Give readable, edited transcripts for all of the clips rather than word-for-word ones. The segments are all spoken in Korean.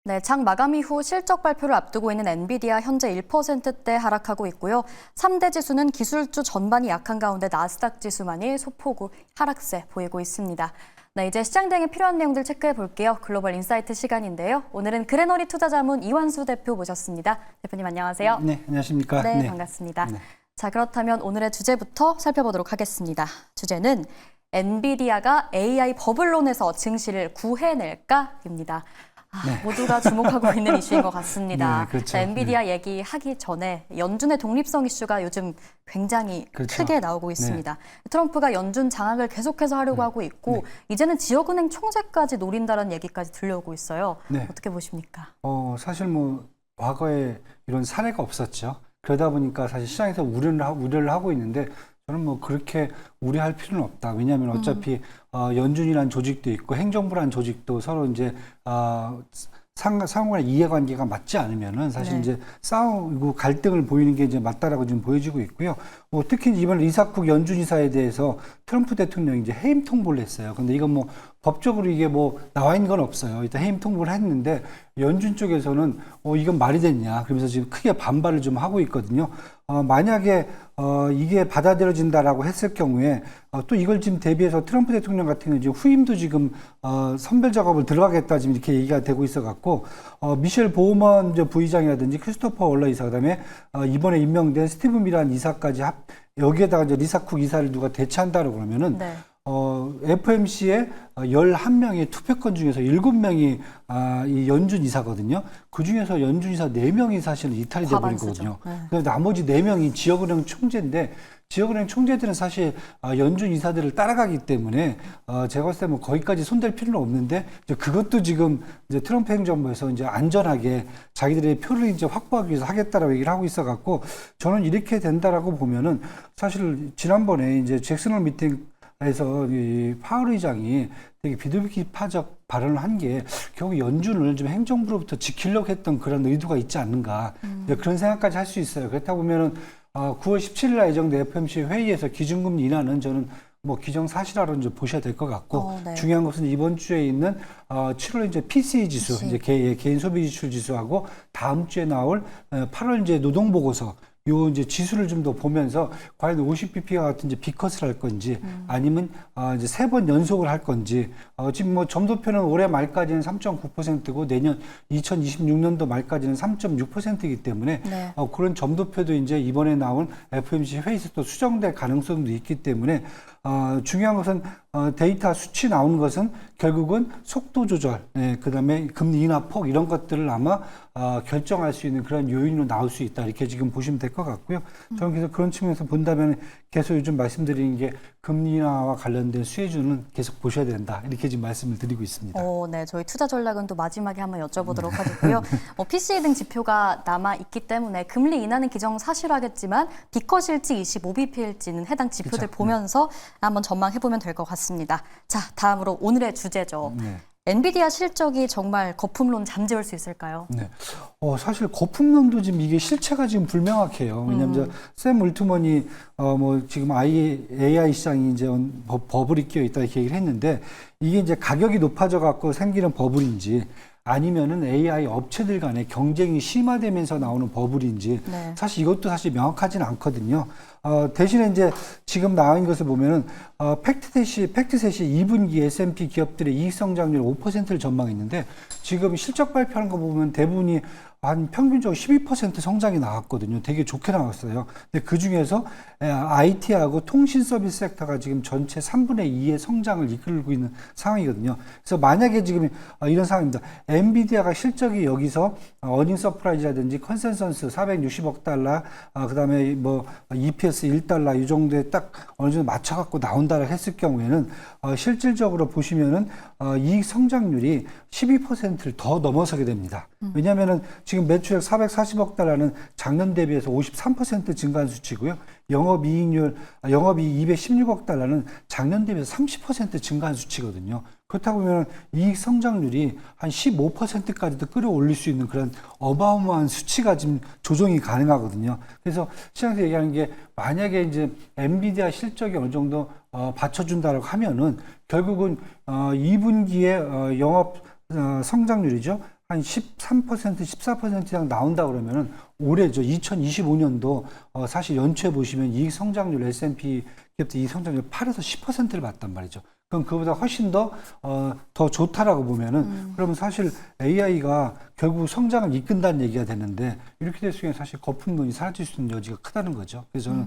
네, 장 마감 이후 실적 발표를 앞두고 있는 엔비디아 현재 1%대 하락하고 있고요. 3대 지수는 기술주 전반이 약한 가운데 나스닥 지수만이 소폭 하락세 보이고 있습니다. 네, 이제 시장 대응에 필요한 내용들 체크해 볼게요. 글로벌 인사이트 시간인데요. 오늘은 그레너리 투자자문 이완수 대표 모셨습니다. 대표님 안녕하세요. 네, 안녕하십니까. 네, 반갑습니다. 네. 자, 그렇다면 오늘의 주제부터 살펴보도록 하겠습니다. 주제는 엔비디아가 AI 버블론에서 증시를 구해낼까입니다. 네. 모두가 주목하고 있는 이슈인 것 같습니다. 네, 그렇죠. 자, 엔비디아 얘기하기 전에 연준의 독립성 이슈가 요즘 굉장히 그렇죠. 크게 나오고 있습니다. 트럼프가 연준 장악을 계속해서 하려고 하고 있고 이제는 지역은행 총재까지 노린다는 얘기까지 들려오고 있어요. 네. 어떻게 보십니까? 사실 뭐 과거에 이런 사례가 없었죠. 그러다 보니까 사실 시장에서 우려를 하고 있는데 저는 뭐 그렇게 우려할 필요는 없다. 왜냐하면 어차피 연준이라는 조직도 있고 행정부라는 조직도 서로 이제 상호간의 이해관계가 맞지 않으면은 사실 네. 이제 싸우고 갈등을 보이는 게 이제 맞다라고 지금 보여지고 있고요. 뭐 특히 이번 리사쿡 연준 이사에 대해서 트럼프 대통령이 이제 해임 통보를 했어요. 근데 이건 뭐 법적으로 이게 뭐 나와 있는 건 없어요. 일단 해임 통보를 했는데 연준 쪽에서는 이건 말이 됐냐 그러면서 지금 크게 반발을 좀 하고 있거든요. 만약에 이게 받아들여진다라고 했을 경우에 또 이걸 지금 대비해서 트럼프 대통령 같은 경우는 지금 후임도 지금 선별 작업을 들어가겠다 지금 이렇게 얘기가 되고 있어 갖고 미셸 보우먼 부의장이라든지 크리스토퍼 월러 이사 그다음에 이번에 임명된 스티브 미란 이사까지 여기에다가 이제 리사쿡 이사를 누가 대체한다고 그러면은 네. FMC의 11명의 투표권 중에서 7명이 이 연준 이사거든요. 그 중에서 연준 이사 4명이 사실은 이탈이 돼버리거든요. 네. 나머지 4명이 지역은행 총재인데 지역은행 총재들은 사실 연준 이사들을 따라가기 때문에 제가 봤을 때 뭐 거기까지 손댈 필요는 없는데 이제 그것도 지금 이제 트럼프 행정부에서 이제 안전하게 자기들의 표를 이제 확보하기 위해서 하겠다라고 얘기를 하고 있어 갖고 저는 이렇게 된다라고 보면은 사실 지난번에 이제 잭슨홀 미팅에서 이 파월 의장이 되게 비둘기파적 발언을 한 게 결국 연준을 좀 행정부로부터 지키려고 했던 그런 의도가 있지 않는가 그런 생각까지 할 수 있어요. 그렇다 보면은 9월 17일 날 예정된 FOMC 회의에서 기준금리 인하는 저는 뭐 기정사실화로 이제 보셔야 될 것 같고 네. 중요한 것은 이번 주에 있는 7월 이제 PCE 지수 이제 개인 소비 지출 지수하고 다음 주에 나올 8월 이제 노동 보고서 요 이제 지수를 좀 더 보면서 과연 50bp와 같은 이제 B컷을 할 건지 아니면 이제 3번 연속을 할 건지 지금 뭐 점도표는 올해 말까지는 3.9%고 내년 2026년도 말까지는 3.6%이기 때문에 네. 그런 점도표도 이제 이번에 나온 FOMC 회의에서 또 수정될 가능성도 있기 때문에 중요한 것은 데이터 수치 나오는 것은 결국은 속도 조절, 그다음에 금리 인하 폭 이런 것들을 아마 결정할 수 있는 그런 요인으로 나올 수 있다 이렇게 지금 보시면 될 것 같고요. 저는 그래서 그런 측면에서 본다면 계속 요즘 말씀드리는 게 금리 인하와 관련된 수혜주는 계속 보셔야 된다 이렇게 지금 말씀을 드리고 있습니다. 네, 저희 투자 전략은 또 마지막에 한번 여쭤보도록 하겠고요. PCE 등 지표가 남아 있기 때문에 금리 인하는 기정사실화겠지만 비컷일지 25bp일지는 해당 지표들 그쵸. 보면서 한번 전망해보면 될 것 같습니다. 자, 다음으로 오늘의 주제죠. 네. 엔비디아 실적이 정말 거품론 잠재울 수 있을까요? 네. 사실 거품론도 지금 이게 실체가 지금 불명확해요. 왜냐하면 샘 울트먼이 뭐 지금 AI 시장이 이제 버블이 끼어 있다 이렇게 얘기를 했는데 이게 이제 가격이 높아져 갖고 생기는 버블인지 아니면은 AI 업체들 간의 경쟁이 심화되면서 나오는 버블인지 네. 사실 이것도 사실 명확하지는 않거든요. 대신에 이제 지금 나와 있는 것을 보면은 팩트셋이 2분기 S&P 기업들의 이익 성장률 5%를 전망했는데 지금 실적 발표하는 거 보면 대부분이 한 평균적으로 12% 성장이 나왔거든요. 되게 좋게 나왔어요. 근데 그 중에서 IT하고 통신 서비스 섹터가 지금 전체 3분의 2의 성장을 이끌고 있는 상황이거든요. 그래서 만약에 지금 이런 상황입니다. 엔비디아가 실적이 여기서 어닝 서프라이즈라든지 컨센서스 460억 달러, 그 다음에 뭐 EPS 1달러 이 정도에 딱 어느 정도 맞춰갖고 나온다고 했을 경우에는 실질적으로 보시면은 이익 성장률이 12%를 더 넘어서게 됩니다. 왜냐하면은 지금 매출액 440억 달러는 작년 대비해서 53% 증가한 수치고요. 영업이익 216억 달러는 작년 대비해서 30% 증가한 수치거든요. 그렇다고 보면 이익 성장률이 한 15%까지도 끌어올릴 수 있는 그런 어마어마한 수치가 지금 조정이 가능하거든요. 그래서 시장에서 얘기하는 게 만약에 이제 엔비디아 실적이 어느 정도 받쳐준다고 하면은 결국은 2분기에 영업 성장률이죠. 한 13%, 14% 이상 나온다 그러면은 올해죠. 2025년도 사실 연초에 보시면 이익 성장률 S&P 기업들 이익 성장률 8에서 10%를 봤단 말이죠. 그럼 그보다 훨씬 더 좋다라고 보면은 그러면 사실 AI가 결국 성장을 이끈다는 얘기가 되는데 이렇게 될 경우에 사실 거품론이 사라질 수 있는 여지가 크다는 거죠. 그래서 저는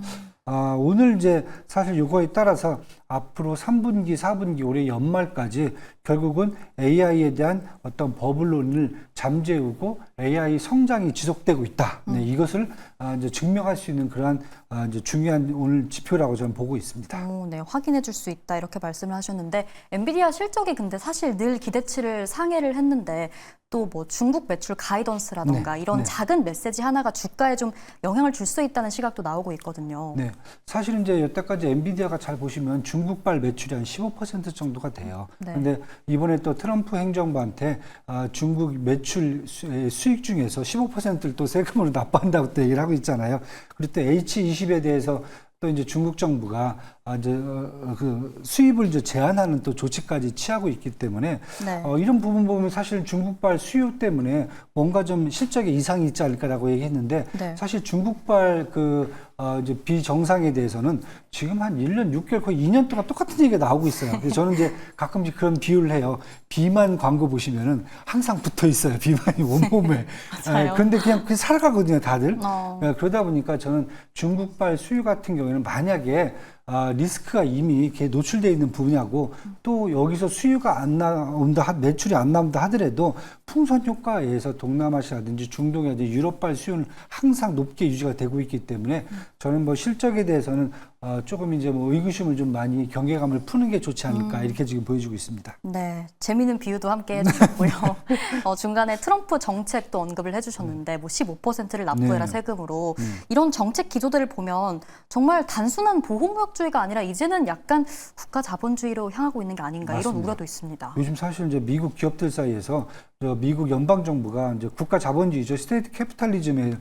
오늘 이제 사실 요거에 따라서 앞으로 3분기, 4분기 올해 연말까지 결국은 AI에 대한 어떤 버블론을 잠재우고 AI 성장이 지속되고 있다. 네, 이것을 이제 증명할 수 있는 그러한 이제 중요한 오늘 지표라고 저는 보고 있습니다. 네, 확인해 줄 수 있다 이렇게 말씀을 하셨는데 엔비디아 실적이 근데 사실 늘 기대치를 상회를 했는데 또 뭐 중국 매출 가이던스라던가 이런 작은 메시지 하나가 주가에 좀 영향을 줄 수 있다는 시각도 나오고 있거든요. 네, 사실 이제 여태까지 엔비디아가 잘 보시면 중국발 매출이 한 15% 정도가 돼요. 그런데 이번에 또 트럼프 행정부한테 중국 매출 수익 중에서 15%를 또 세금으로 납부한다고 또 얘기를 하고 있잖아요. 그리고 또 H20에 대해서 또 이제 중국 정부가 이제 그 수입을 이제 제한하는 또 조치까지 취하고 있기 때문에 이런 부분 보면 사실 중국발 수요 때문에 뭔가 좀 실적에 이상이 있지 않을까라고 얘기했는데 사실 중국발 이제 비정상에 대해서는 지금 한 1년 6개월 거의 2년 동안 똑같은 얘기가 나오고 있어요. 그래서 저는 이제 가끔씩 그런 비유를 해요. 비만 광고 보시면은 항상 붙어 있어요. 비만이 온몸에. 그런데 그냥 살아가거든요, 다들. 그러다 보니까 저는 중국발 수요 같은 경우에는 만약에 리스크가 이미 이렇게 노출되어 있는 분야고 또 여기서 수요가 안 나온다, 매출이 안 나온다 하더라도 풍선 효과에 의해서 동남아시아라든지 중동이라든지 유럽발 수요는 항상 높게 유지가 되고 있기 때문에 저는 뭐 실적에 대해서는 조금 이제 뭐 의구심을 좀 많이 경계감을 푸는 게 좋지 않을까 이렇게 지금 보여지고 있습니다. 네, 재미있는 비유도 함께 해주셨고요. 중간에 트럼프 정책도 언급을 해주셨는데 뭐 15%를 납부해라 세금으로 이런 정책 기조들을 보면 정말 단순한 보호무역주의가 아니라 이제는 약간 국가 자본주의로 향하고 있는 게 아닌가 이런 우려도 있습니다. 요즘 사실 이제 미국 기업들 사이에서 미국 연방 정부가 이제 국가 자본주의죠, 스테이트 캐피탈리즘을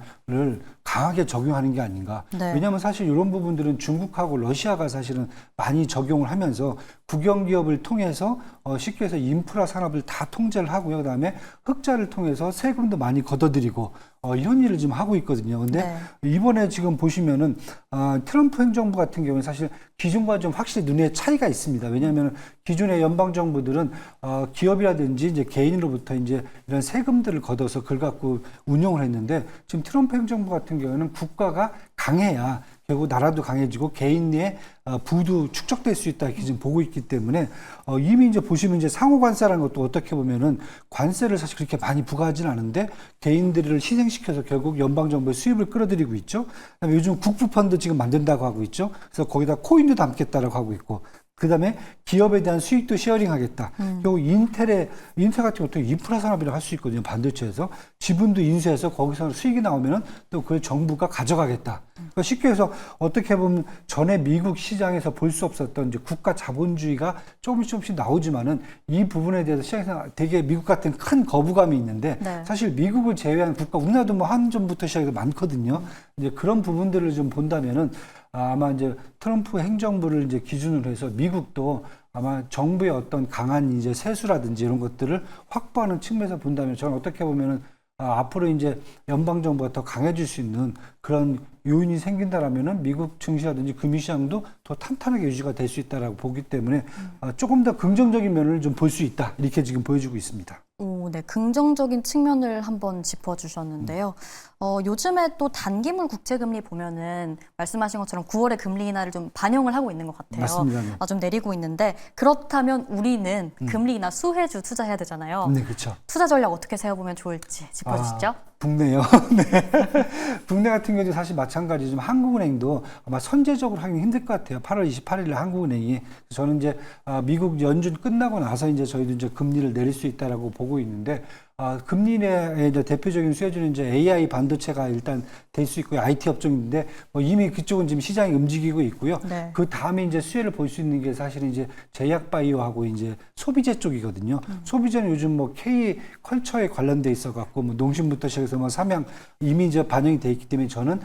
강하게 적용하는 게 아닌가. 왜냐하면 사실 이런 부분들은 중국하고 러시아가 사실은 많이 적용을 하면서 국영 기업을 통해서 쉽게 해서 인프라 산업을 다 통제를 하고요. 그다음에 흑자를 통해서 세금도 많이 걷어들이고 이런 일을 지금 하고 있거든요. 근데 이번에 지금 보시면은 트럼프 행정부 같은 경우는 사실 기존과 좀 확실히 눈에 차이가 있습니다. 왜냐하면 기존의 연방 정부들은 기업이라든지 이제 개인으로부터 이제 이런 세금들을 걷어서 그걸 갖고 운영을 했는데 지금 트럼프 행정부 같은 경우는 국가가 강해야 결국 나라도 강해지고 개인의 부도 축적될 수 있다 이렇게 지금 보고 있기 때문에 이미 이제 보시면 이제 상호 관세라는 것도 어떻게 보면은 관세를 사실 그렇게 많이 부과하지는 않은데 개인들을 희생시켜서 결국 연방 정부의 수입을 끌어들이고 있죠. 그다음에 요즘 국부 펀드 지금 만든다고 하고 있죠. 그래서 거기다 코인도 담겠다라고 하고 있고. 그다음에 기업에 대한 수익도 쉐어링하겠다. 결국 인텔 같은 것도 인프라 산업이라고 할 수 있거든요. 반도체에서 지분도 인수해서 거기서 수익이 나오면은 또 그걸 정부가 가져가겠다. 그러니까 쉽게 해서 어떻게 보면 전에 미국 시장에서 볼 수 없었던 이제 국가 자본주의가 조금씩 나오지만은 이 부분에 대해서 시장에서 되게 미국 같은 큰 거부감이 있는데 사실 미국을 제외한 국가 우리나라도 뭐 한전부터 시작해서 많거든요. 이제 그런 부분들을 좀 본다면은 아마 이제 트럼프 행정부를 이제 기준으로 해서 미국도 아마 정부의 어떤 강한 이제 세수라든지 이런 것들을 확보하는 측면에서 본다면 저는 어떻게 보면은 앞으로 이제 연방 정부가 더 강해질 수 있는 그런 요인이 생긴다라면은 미국 증시라든지 금융시장도 더 탄탄하게 유지가 될 수 있다라고 보기 때문에 조금 더 긍정적인 면을 좀 볼 수 있다 이렇게 지금 보여주고 있습니다. 네, 긍정적인 측면을 한번 짚어주셨는데요. 요즘에 또 단기물 국채금리 보면은 말씀하신 것처럼 9월에 금리 인하를 좀 반영을 하고 있는 것 같아요. 맞습니다. 좀 내리고 있는데 그렇다면 우리는 금리 인하 수혜주 투자해야 되잖아요. 네, 그렇죠. 투자 전략 어떻게 세워보면 좋을지 짚어주시죠. 국내요. 네. 국내 같은 경우도 사실 마찬가지 좀 한국은행도 아마 선제적으로 하기 힘들 것 같아요. 8월 28일에 한국은행이 저는 이제 미국 연준 끝나고 나서 이제 저희도 이제 금리를 내릴 수 있다라고 보고 있는데 금리 내 이제 대표적인 수혜주는 이제 AI 반도체가 일단 될 수 있고요. IT 업종인데 뭐 이미 그쪽은 지금 시장이 움직이고 있고요. 그 다음에 이제 수혜를 볼 수 있는 게 사실은 이제 제약 바이오하고 이제 소비재 쪽이거든요. 소비재는 요즘 뭐 K 컬처에 관련돼 있어 갖고 뭐 농심부터 시작해서 뭐 삼양 이미 이제 반영이 돼 있기 때문에 저는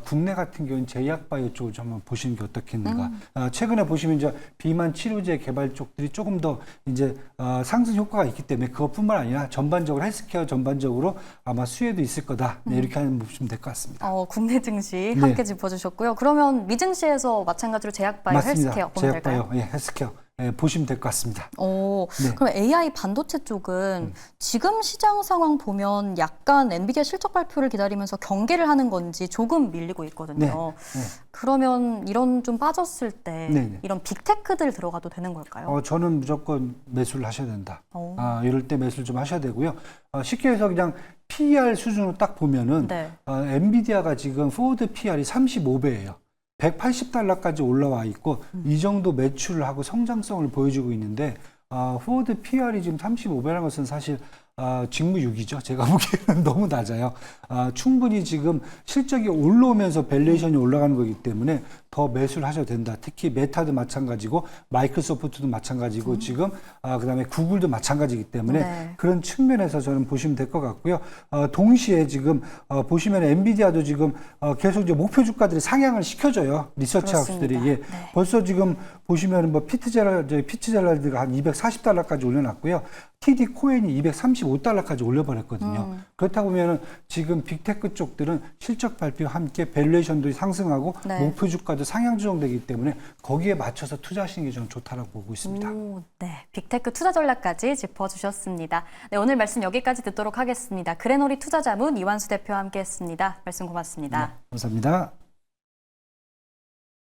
국내 같은 경우는 제약바이오 쪽을 좀 한번 보시는 게 어떻겠는가. 최근에 보시면 이제 비만 치료제 개발 쪽들이 조금 더 이제 상승 효과가 있기 때문에 그것뿐만 아니라 전반적으로 헬스케어 전반적으로 아마 수혜도 있을 거다. 네, 이렇게 하면 보시면 될 것 같습니다. 국내 증시 네. 함께 짚어주셨고요. 그러면 미증시에서 마찬가지로 제약바이오, 맞습니다. 헬스케어 보면 될까요? 제약바이오, 예, 헬스케어 보시면 될 것 같습니다. 네. 그럼 AI 반도체 쪽은 지금 시장 상황 보면 약간 엔비디아 실적 발표를 기다리면서 경계를 하는 건지 조금 밀리고 있거든요. 네. 네. 그러면 이런 좀 빠졌을 때 네. 이런 빅테크들 들어가도 되는 걸까요? 저는 무조건 매수를 하셔야 된다. 이럴 때 매수를 좀 하셔야 되고요. 쉽게 해서 그냥 PER 수준으로 딱 보면은 네. 엔비디아가 지금 포워드 PER이 35배예요. 180달러까지 올라와 있고 이 정도 매출을 하고 성장성을 보여주고 있는데 포워드 PER이 지금 35배라는 것은 사실 직무유기죠. 제가 보기에는 너무 낮아요. 충분히 지금 실적이 올라오면서 밸류에이션이 올라가는 거기 때문에 더 매수를 하셔도 된다. 특히 메타도 마찬가지고 마이크로소프트도 마찬가지고 지금 그다음에 구글도 마찬가지이기 때문에 네. 그런 측면에서 저는 보시면 될 것 같고요. 동시에 지금 보시면 엔비디아도 지금 계속 이제 목표 주가들이 상향을 시켜줘요. 리서치 하우스들이. 예. 네. 벌써 지금 보시면 뭐 피츠젤랄드가 한 240달러까지 올려놨고요. TD 코엔이 235달러까지 올려버렸거든요. 그렇다 보면은 지금 빅테크 쪽들은 실적 발표와 함께 밸류에이션도 상승하고 네. 목표 주가도 상향 조정되기 때문에 거기에 맞춰서 투자하시는 게 저는 좋다라고 보고 있습니다. 네, 빅테크 투자 전략까지 짚어주셨습니다. 네, 오늘 말씀 여기까지 듣도록 하겠습니다. 그레노리 투자자문 이완수 대표와 함께했습니다. 말씀 고맙습니다. 네, 감사합니다.